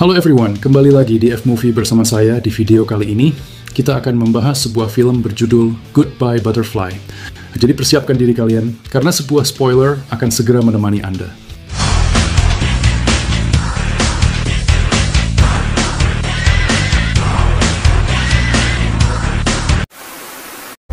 Halo everyone, kembali lagi di F-Movie bersama saya. Di video kali ini, kita akan membahas sebuah film berjudul Goodbye Butterfly. Jadi persiapkan diri kalian, karena sebuah spoiler akan segera menemani Anda.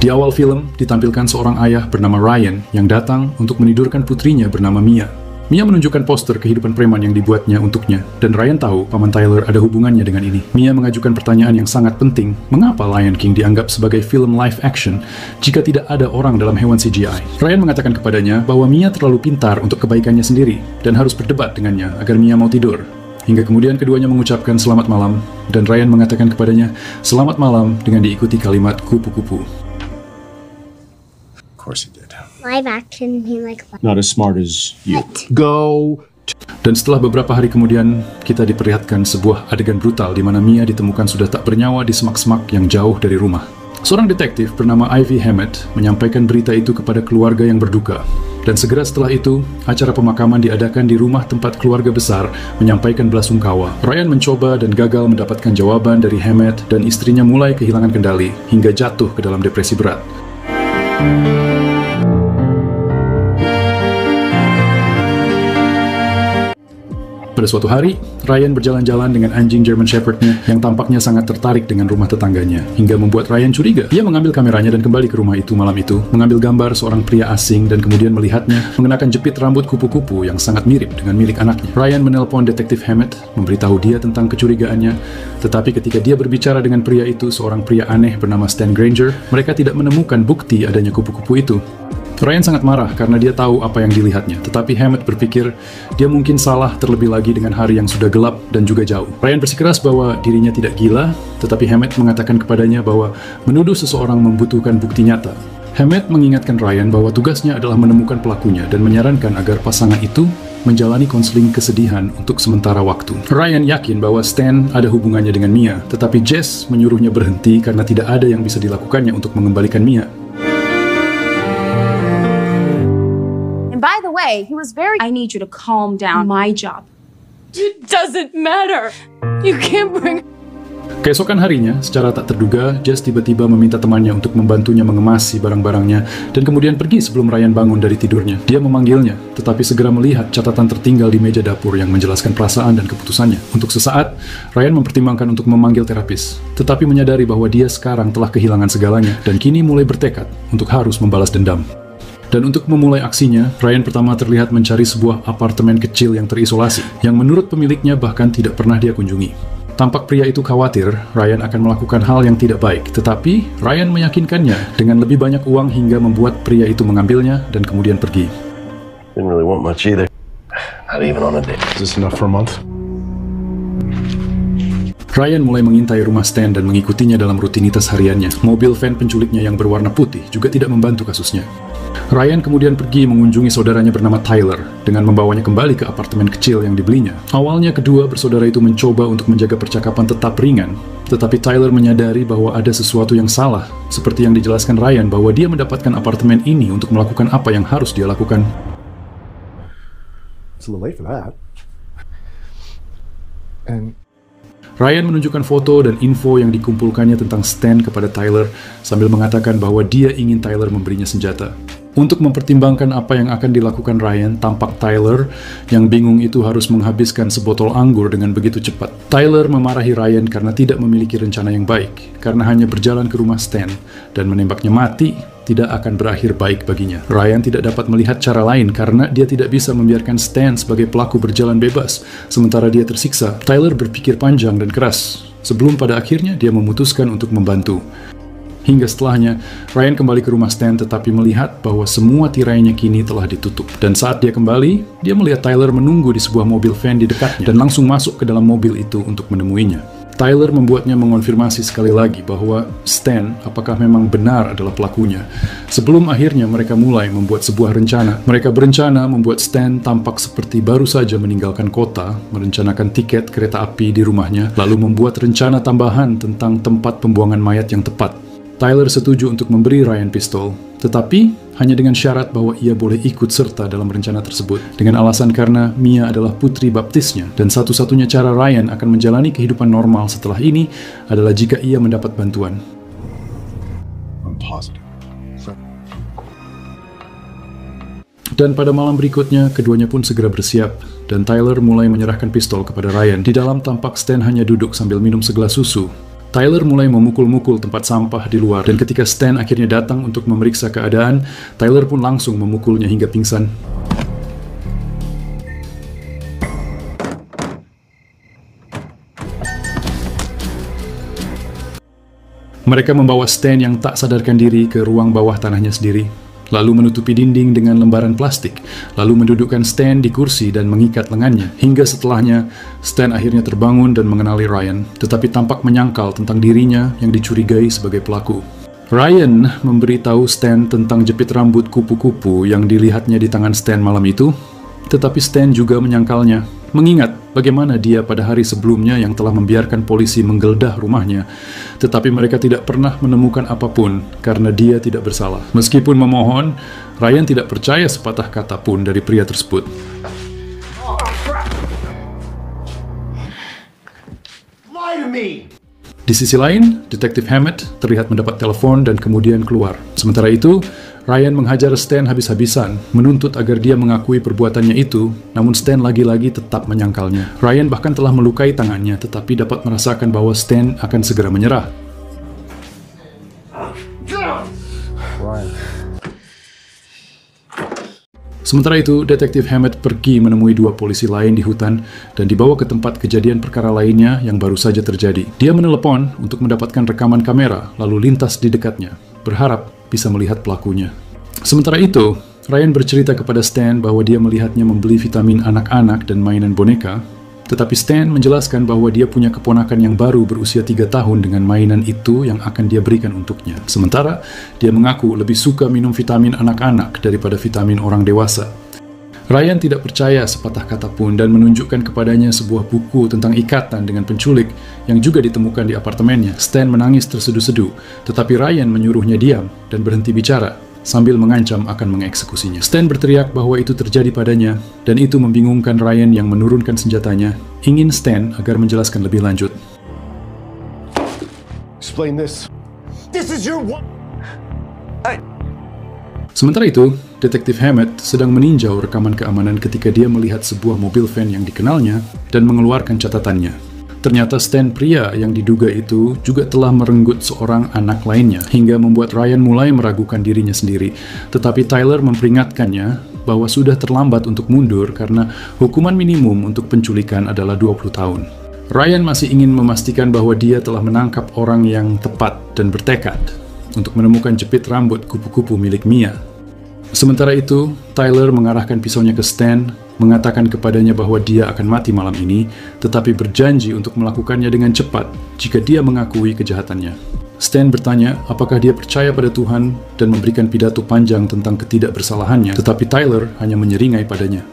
Di awal film, ditampilkan seorang ayah bernama Ryan yang datang untuk menidurkan putrinya bernama Mia. Mia menunjukkan poster kehidupan preman yang dibuatnya untuknya, dan Ryan tahu paman Tyler ada hubungannya dengan ini. Mia mengajukan pertanyaan yang sangat penting, mengapa Lion King dianggap sebagai film live action jika tidak ada orang dalam hewan CGI? Ryan mengatakan kepadanya bahwa Mia terlalu pintar untuk kebaikannya sendiri, dan harus berdebat dengannya agar Mia mau tidur. Hingga kemudian keduanya mengucapkan selamat malam, dan Ryan mengatakan kepadanya, selamat malam dengan diikuti kalimat kupu-kupu. Of course he did. Live action, he like Not as smart as you. What? Go. Dan setelah beberapa hari kemudian, kita diperlihatkan sebuah adegan brutal di mana Mia ditemukan sudah tak bernyawa di semak-semak yang jauh dari rumah. Seorang detektif bernama Ivy Hammett menyampaikan berita itu kepada keluarga yang berduka. Dan segera setelah itu, acara pemakaman diadakan di rumah tempat keluarga besar menyampaikan belasungkawa. Ryan mencoba dan gagal mendapatkan jawaban dari Hammett, dan istrinya mulai kehilangan kendali hingga jatuh ke dalam depresi berat. Pada suatu hari, Ryan berjalan-jalan dengan anjing German Shepherd-nya yang tampaknya sangat tertarik dengan rumah tetangganya, hingga membuat Ryan curiga. Dia mengambil kameranya dan kembali ke rumah itu malam itu, mengambil gambar seorang pria asing dan kemudian melihatnya mengenakan jepit rambut kupu-kupu yang sangat mirip dengan milik anaknya. Ryan menelpon detektif Hammett, memberitahu dia tentang kecurigaannya, tetapi ketika dia berbicara dengan pria itu, seorang pria aneh bernama Stan Granger, mereka tidak menemukan bukti adanya kupu-kupu itu. Ryan sangat marah karena dia tahu apa yang dilihatnya, tetapi Hammett berpikir dia mungkin salah terlebih lagi dengan hari yang sudah gelap dan juga jauh. Ryan bersikeras bahwa dirinya tidak gila, tetapi Hammett mengatakan kepadanya bahwa menuduh seseorang membutuhkan bukti nyata. Hammett mengingatkan Ryan bahwa tugasnya adalah menemukan pelakunya dan menyarankan agar pasangan itu menjalani konseling kesedihan untuk sementara waktu. Ryan yakin bahwa Stan ada hubungannya dengan Mia, tetapi Jess menyuruhnya berhenti karena tidak ada yang bisa dilakukannya untuk mengembalikan Mia. By the way, he was very, I need you to calm down. My job. It doesn't matter. You can't bring... Keesokan harinya, secara tak terduga, Jess tiba-tiba meminta temannya untuk membantunya mengemasi barang-barangnya dan kemudian pergi sebelum Ryan bangun dari tidurnya. Dia memanggilnya, tetapi segera melihat catatan tertinggal di meja dapur yang menjelaskan perasaan dan keputusannya. Untuk sesaat, Ryan mempertimbangkan untuk memanggil terapis, tetapi menyadari bahwa dia sekarang telah kehilangan segalanya dan kini mulai bertekad untuk harus membalas dendam. Dan untuk memulai aksinya, Ryan pertama terlihat mencari sebuah apartemen kecil yang terisolasi, yang menurut pemiliknya bahkan tidak pernah dia kunjungi. Tampak pria itu khawatir Ryan akan melakukan hal yang tidak baik, tetapi Ryan meyakinkannya dengan lebih banyak uang hingga membuat pria itu mengambilnya dan kemudian pergi. Didn't really want much either. Not even on a date. Is this enough for a month? Ryan mulai mengintai rumah Stan dan mengikutinya dalam rutinitas hariannya. Mobil van penculiknya yang berwarna putih juga tidak membantu kasusnya. Ryan kemudian pergi mengunjungi saudaranya bernama Tyler dengan membawanya kembali ke apartemen kecil yang dibelinya. Awalnya kedua bersaudara itu mencoba untuk menjaga percakapan tetap ringan, tetapi Tyler menyadari bahwa ada sesuatu yang salah, seperti yang dijelaskan Ryan bahwa dia mendapatkan apartemen ini untuk melakukan apa yang harus dia lakukan. It's a little late for that. And Ryan menunjukkan foto dan info yang dikumpulkannya tentang Stan kepada Tyler sambil mengatakan bahwa dia ingin Tyler memberinya senjata. Untuk mempertimbangkan apa yang akan dilakukan Ryan, tampak Tyler yang bingung itu harus menghabiskan sebotol anggur dengan begitu cepat. Tyler memarahi Ryan karena tidak memiliki rencana yang baik, karena hanya berjalan ke rumah Stan dan menembaknya mati tidak akan berakhir baik baginya. Ryan tidak dapat melihat cara lain karena dia tidak bisa membiarkan Stan sebagai pelaku berjalan bebas, sementara dia tersiksa. Tyler berpikir panjang dan keras, sebelum pada akhirnya dia memutuskan untuk membantu. Hingga setelahnya, Ryan kembali ke rumah Stan tetapi melihat bahwa semua tirainya kini telah ditutup. Dan saat dia kembali, dia melihat Tyler menunggu di sebuah mobil van di dekatnya dan langsung masuk ke dalam mobil itu untuk menemuinya. Tyler membuatnya mengonfirmasi sekali lagi bahwa Stan apakah memang benar adalah pelakunya. Sebelum akhirnya mereka mulai membuat sebuah rencana. Mereka berencana membuat Stan tampak seperti baru saja meninggalkan kota, merencanakan tiket kereta api di rumahnya, lalu membuat rencana tambahan tentang tempat pembuangan mayat yang tepat. Tyler setuju untuk memberi Ryan pistol, Tetapi, hanya dengan syarat bahwa ia boleh ikut serta dalam rencana tersebut. Dengan alasan karena Mia adalah putri baptisnya, dan satu-satunya cara Ryan akan menjalani kehidupan normal setelah ini adalah jika ia mendapat bantuan. I'm positive. Dan pada malam berikutnya, keduanya pun segera bersiap, dan Tyler mulai menyerahkan pistol kepada Ryan. Di dalam tampak Stan hanya duduk sambil minum segelas susu. Tyler mulai memukul-mukul tempat sampah di luar, dan ketika Stan akhirnya datang untuk memeriksa keadaan, Tyler pun langsung memukulnya hingga pingsan. Mereka membawa Stan yang tak sadarkan diri ke ruang bawah tanahnya sendiri, lalu menutupi dinding dengan lembaran plastik, lalu mendudukkan Stan di kursi dan mengikat lengannya. Hingga setelahnya, Stan akhirnya terbangun dan mengenali Ryan, tetapi tampak menyangkal tentang dirinya yang dicurigai sebagai pelaku. Ryan memberitahu Stan tentang jepit rambut kupu-kupu yang dilihatnya di tangan Stan malam itu, tetapi Stan juga menyangkalnya, mengingat bagaimana dia pada hari sebelumnya yang telah membiarkan polisi menggeledah rumahnya, tetapi mereka tidak pernah menemukan apapun karena dia tidak bersalah. Meskipun memohon, Ryan tidak percaya sepatah kata pun dari pria tersebut. Lie to me! Di sisi lain, Detektif Hammett terlihat mendapat telepon dan kemudian keluar. Sementara itu, Ryan menghajar Stan habis-habisan, menuntut agar dia mengakui perbuatannya itu, namun Stan lagi-lagi tetap menyangkalnya. Ryan bahkan telah melukai tangannya, tetapi dapat merasakan bahwa Stan akan segera menyerah. Ryan. Sementara itu, Detektif Hammett pergi menemui dua polisi lain di hutan dan dibawa ke tempat kejadian perkara lainnya yang baru saja terjadi. Dia menelepon untuk mendapatkan rekaman kamera, lalu lintas di dekatnya, berharap bisa melihat pelakunya. Sementara itu, Ryan bercerita kepada Stan bahwa dia melihatnya membeli vitamin anak-anak dan mainan boneka, tetapi Stan menjelaskan bahwa dia punya keponakan yang baru berusia 3 tahun dengan mainan itu yang akan dia berikan untuknya. Sementara, dia mengaku lebih suka minum vitamin anak-anak daripada vitamin orang dewasa. Ryan tidak percaya sepatah kata pun dan menunjukkan kepadanya sebuah buku tentang ikatan dengan penculik yang juga ditemukan di apartemennya. Stan menangis terseduh-seduh, tetapi Ryan menyuruhnya diam dan berhenti bicara, sambil mengancam akan mengeksekusinya. Stan berteriak bahwa itu terjadi padanya, dan itu membingungkan Ryan yang menurunkan senjatanya, ingin Stan agar menjelaskan lebih lanjut. Explain this. This is your one. Sementara itu, Detektif Hammett sedang meninjau rekaman keamanan ketika dia melihat sebuah mobil van yang dikenalnya dan mengeluarkan catatannya. Ternyata Stan pria yang diduga itu juga telah merenggut seorang anak lainnya, hingga membuat Ryan mulai meragukan dirinya sendiri. Tetapi Tyler memperingatkannya bahwa sudah terlambat untuk mundur karena hukuman minimum untuk penculikan adalah 20 tahun. Ryan masih ingin memastikan bahwa dia telah menangkap orang yang tepat dan bertekad untuk menemukan jepit rambut kupu-kupu milik Mia. Sementara itu, Tyler mengarahkan pisaunya ke Stan, mengatakan kepadanya bahwa dia akan mati malam ini, tetapi berjanji untuk melakukannya dengan cepat jika dia mengakui kejahatannya. Stan bertanya apakah dia percaya pada Tuhan dan memberikan pidato panjang tentang ketidakbersalahannya, tetapi Tyler hanya menyeringai padanya.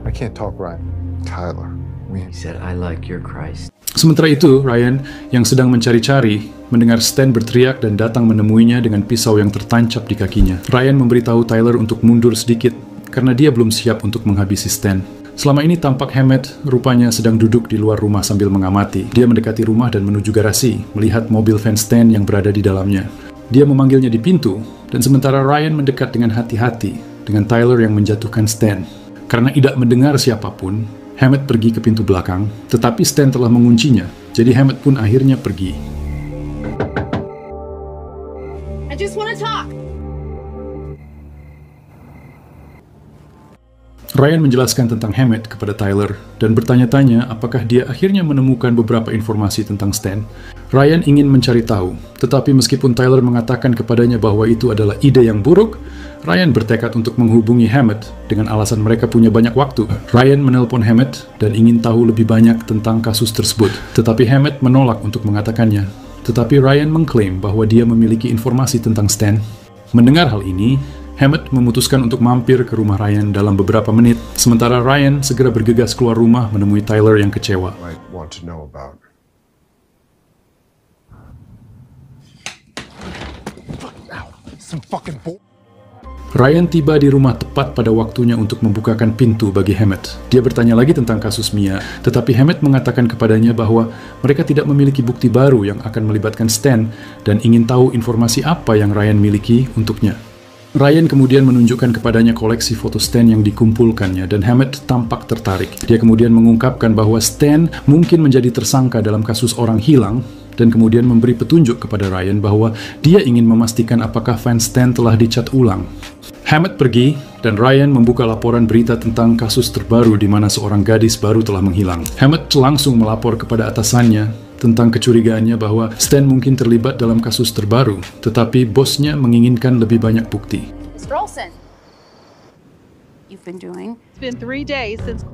I can't talk, Ryan. Tyler. He said, I like your Christ. Sementara itu, Ryan yang sedang mencari-cari mendengar Stan berteriak dan datang menemuinya dengan pisau yang tertancap di kakinya. Ryan memberitahu Tyler untuk mundur sedikit karena dia belum siap untuk menghabisi Stan. Selama ini tampak Hammett rupanya sedang duduk di luar rumah sambil mengamati. Dia mendekati rumah dan menuju garasi, melihat mobil van Stan yang berada di dalamnya. Dia memanggilnya di pintu, dan sementara Ryan mendekat dengan hati-hati dengan Tyler yang menjatuhkan Stan. Karena tidak mendengar siapapun, Hammett pergi ke pintu belakang, tetapi Stan telah menguncinya, jadi Hammett pun akhirnya pergi. I just want to talk. Ryan menjelaskan tentang Hammett kepada Tyler dan bertanya-tanya apakah dia akhirnya menemukan beberapa informasi tentang Stan. Ryan ingin mencari tahu, tetapi meskipun Tyler mengatakan kepadanya bahwa itu adalah ide yang buruk, Ryan bertekad untuk menghubungi Hammett dengan alasan mereka punya banyak waktu. Ryan menelpon Hammett dan ingin tahu lebih banyak tentang kasus tersebut, tetapi Hammett menolak untuk mengatakannya. Tetapi Ryan mengklaim bahwa dia memiliki informasi tentang Stan. Mendengar hal ini, Hammett memutuskan untuk mampir ke rumah Ryan dalam beberapa menit, sementara Ryan segera bergegas keluar rumah menemui Tyler yang kecewa. Might want to know about. Some fucking bull. Ryan tiba di rumah tepat pada waktunya untuk membukakan pintu bagi Hammett. Dia bertanya lagi tentang kasus Mia, tetapi Hammett mengatakan kepadanya bahwa mereka tidak memiliki bukti baru yang akan melibatkan Stan dan ingin tahu informasi apa yang Ryan miliki untuknya. Ryan kemudian menunjukkan kepadanya koleksi foto Stan yang dikumpulkannya dan Hammett tampak tertarik. Dia kemudian mengungkapkan bahwa Stan mungkin menjadi tersangka dalam kasus orang hilang dan kemudian memberi petunjuk kepada Ryan bahwa dia ingin memastikan apakah fans Stan telah dicat ulang. Hammett pergi dan Ryan membuka laporan berita tentang kasus terbaru di mana seorang gadis baru telah menghilang. Hammett langsung melapor kepada atasannya tentang kecurigaannya bahwa Stan mungkin terlibat dalam kasus terbaru, tetapi bosnya menginginkan lebih banyak bukti. Mr. Olson, you've been doing. It's been 3 days since.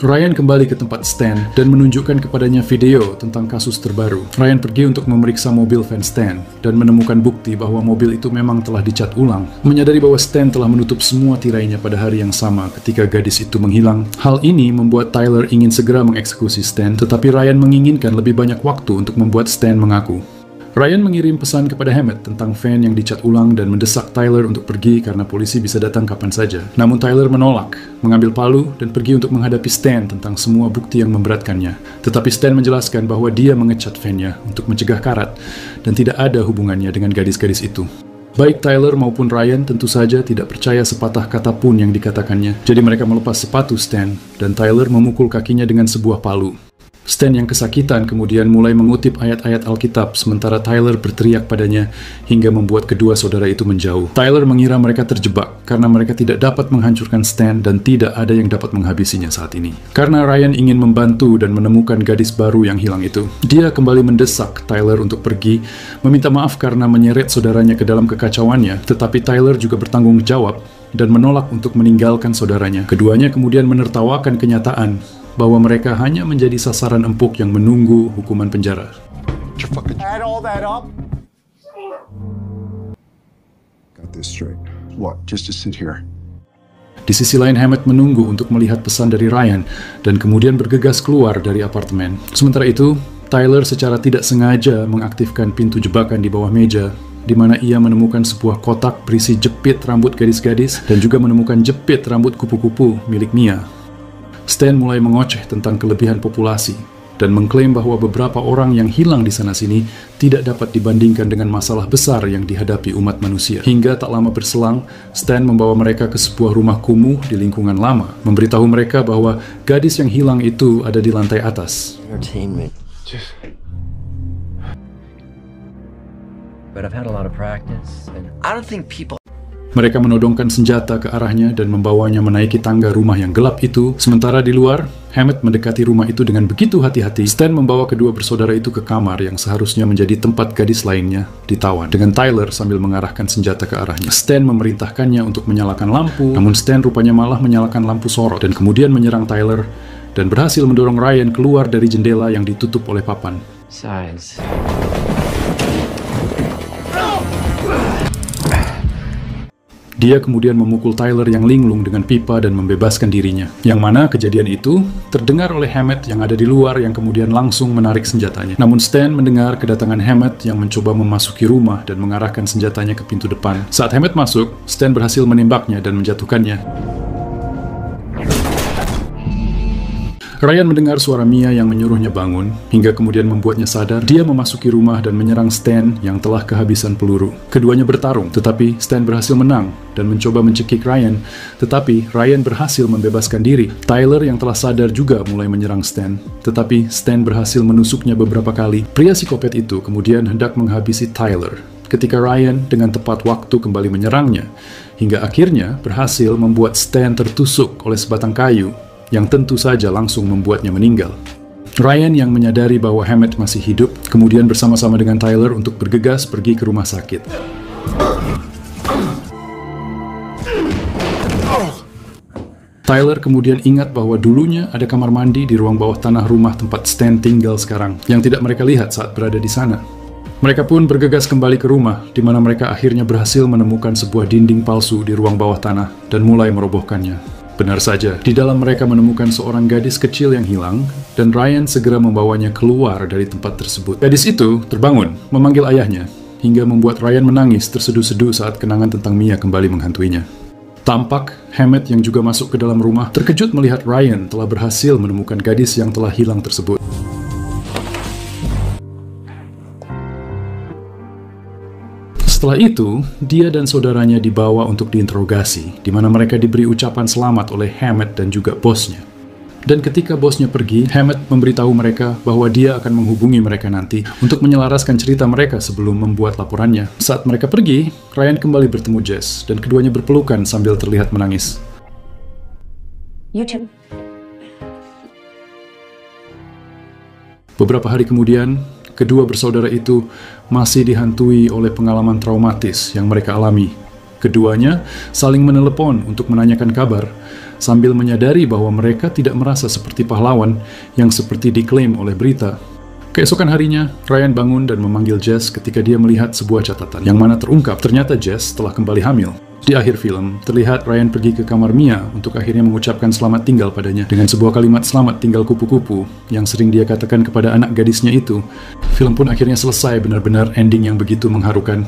Ryan kembali ke tempat Stan dan menunjukkan kepadanya video tentang kasus terbaru. Ryan pergi untuk memeriksa mobil van Stan dan menemukan bukti bahwa mobil itu memang telah dicat ulang. Menyadari bahwa Stan telah menutup semua tirainya pada hari yang sama ketika gadis itu menghilang. Hal ini membuat Tyler ingin segera mengeksekusi Stan, tetapi Ryan menginginkan lebih banyak waktu untuk membuat Stan mengaku. Ryan mengirim pesan kepada Hammett tentang van yang dicat ulang dan mendesak Tyler untuk pergi karena polisi bisa datang kapan saja. Namun Tyler menolak, mengambil palu dan pergi untuk menghadapi Stan tentang semua bukti yang memberatkannya. Tetapi Stan menjelaskan bahwa dia mengecat van-nya untuk mencegah karat dan tidak ada hubungannya dengan gadis-gadis itu. Baik Tyler maupun Ryan tentu saja tidak percaya sepatah kata pun yang dikatakannya. Jadi mereka melepas sepatu Stan dan Tyler memukul kakinya dengan sebuah palu. Stan yang kesakitan kemudian mulai mengutip ayat-ayat Alkitab sementara Tyler berteriak padanya hingga membuat kedua saudara itu menjauh. Tyler mengira mereka terjebak karena mereka tidak dapat menghancurkan Stan dan tidak ada yang dapat menghabisinya saat ini. Karena Ryan ingin membantu dan menemukan gadis baru yang hilang itu, dia kembali mendesak Tyler untuk pergi, meminta maaf karena menyeret saudaranya ke dalam kekacauannya, tetapi Tyler juga bertanggung jawab dan menolak untuk meninggalkan saudaranya. Keduanya kemudian menertawakan kenyataan bahwa mereka hanya menjadi sasaran empuk yang menunggu hukuman penjara. Add all that up. Got this straight. What? Just to sit here? Di sisi lain, Hammett menunggu untuk melihat pesan dari Ryan dan kemudian bergegas keluar dari apartemen. Sementara itu, Tyler secara tidak sengaja mengaktifkan pintu jebakan di bawah meja, di mana ia menemukan sebuah kotak berisi jepit rambut gadis-gadis dan juga menemukan jepit rambut kupu-kupu milik Mia. Stan mulai mengoceh tentang kelebihan populasi dan mengklaim bahwa beberapa orang yang hilang di sana-sini tidak dapat dibandingkan dengan masalah besar yang dihadapi umat manusia. Hingga tak lama berselang, Stan membawa mereka ke sebuah rumah kumuh di lingkungan lama, memberitahu mereka bahwa gadis yang hilang itu ada di lantai atas. Entertainment. But I've had a lot of practice, and I don't think people. Mereka menodongkan senjata ke arahnya dan membawanya menaiki tangga rumah yang gelap itu. Sementara di luar, Hammett mendekati rumah itu dengan begitu hati-hati. Stan membawa kedua bersaudara itu ke kamar yang seharusnya menjadi tempat gadis lainnya ditawan, dengan Tyler sambil mengarahkan senjata ke arahnya. Stan memerintahkannya untuk menyalakan lampu, namun Stan rupanya malah menyalakan lampu sorot dan kemudian menyerang Tyler dan berhasil mendorong Ryan keluar dari jendela yang ditutup oleh papan. Besides, dia kemudian memukul Tyler yang linglung dengan pipa dan membebaskan dirinya. Yang mana kejadian itu terdengar oleh Hammett yang ada di luar yang kemudian langsung menarik senjatanya. Namun Stan mendengar kedatangan Hammett yang mencoba memasuki rumah dan mengarahkan senjatanya ke pintu depan. Saat Hammett masuk, Stan berhasil menembaknya dan menjatuhkannya. Ryan mendengar suara Mia yang menyuruhnya bangun, hingga kemudian membuatnya sadar. Dia memasuki rumah dan menyerang Stan yang telah kehabisan peluru. Keduanya bertarung, tetapi Stan berhasil menang dan mencoba mencekik Ryan, tetapi Ryan berhasil membebaskan diri. Tyler yang telah sadar juga mulai menyerang Stan, tetapi Stan berhasil menusuknya beberapa kali. Pria psikopat itu kemudian hendak menghabisi Tyler, ketika Ryan dengan tepat waktu kembali menyerangnya, hingga akhirnya berhasil membuat Stan tertusuk oleh sebatang kayu, yang tentu saja langsung membuatnya meninggal. Ryan yang menyadari bahwa Hammett masih hidup, kemudian bersama-sama dengan Tyler untuk bergegas pergi ke rumah sakit. Tyler kemudian ingat bahwa dulunya ada kamar mandi di ruang bawah tanah rumah tempat Stan tinggal sekarang, yang tidak mereka lihat saat berada di sana. Mereka pun bergegas kembali ke rumah, di mana mereka akhirnya berhasil menemukan sebuah dinding palsu di ruang bawah tanah dan mulai merobohkannya. Benar saja, di dalam mereka menemukan seorang gadis kecil yang hilang, dan Ryan segera membawanya keluar dari tempat tersebut. Gadis itu terbangun, memanggil ayahnya, hingga membuat Ryan menangis terseduh-seduh saat kenangan tentang Mia kembali menghantuinya. Tampak, Hammett yang juga masuk ke dalam rumah terkejut melihat Ryan telah berhasil menemukan gadis yang telah hilang tersebut. Setelah itu, dia dan saudaranya dibawa untuk diinterogasi, di mana mereka diberi ucapan selamat oleh Hammett dan juga bosnya. Dan ketika bosnya pergi, Hammett memberitahu mereka bahwa dia akan menghubungi mereka nanti untuk menyelaraskan cerita mereka sebelum membuat laporannya. Saat mereka pergi, Ryan kembali bertemu Jess, dan keduanya berpelukan sambil terlihat menangis. You too. Beberapa hari kemudian, kedua bersaudara itu masih dihantui oleh pengalaman traumatis yang mereka alami. Keduanya saling menelepon untuk menanyakan kabar, sambil menyadari bahwa mereka tidak merasa seperti pahlawan yang seperti diklaim oleh berita. Keesokan harinya, Ryan bangun dan memanggil Jess ketika dia melihat sebuah catatan, yang mana terungkap ternyata Jess telah kembali hamil. Di akhir film, terlihat Ryan pergi ke kamar Mia untuk akhirnya mengucapkan selamat tinggal padanya dengan sebuah kalimat selamat tinggal kupu-kupu yang sering dia katakan kepada anak gadisnya itu. Film pun akhirnya selesai, benar-benar ending yang begitu mengharukan.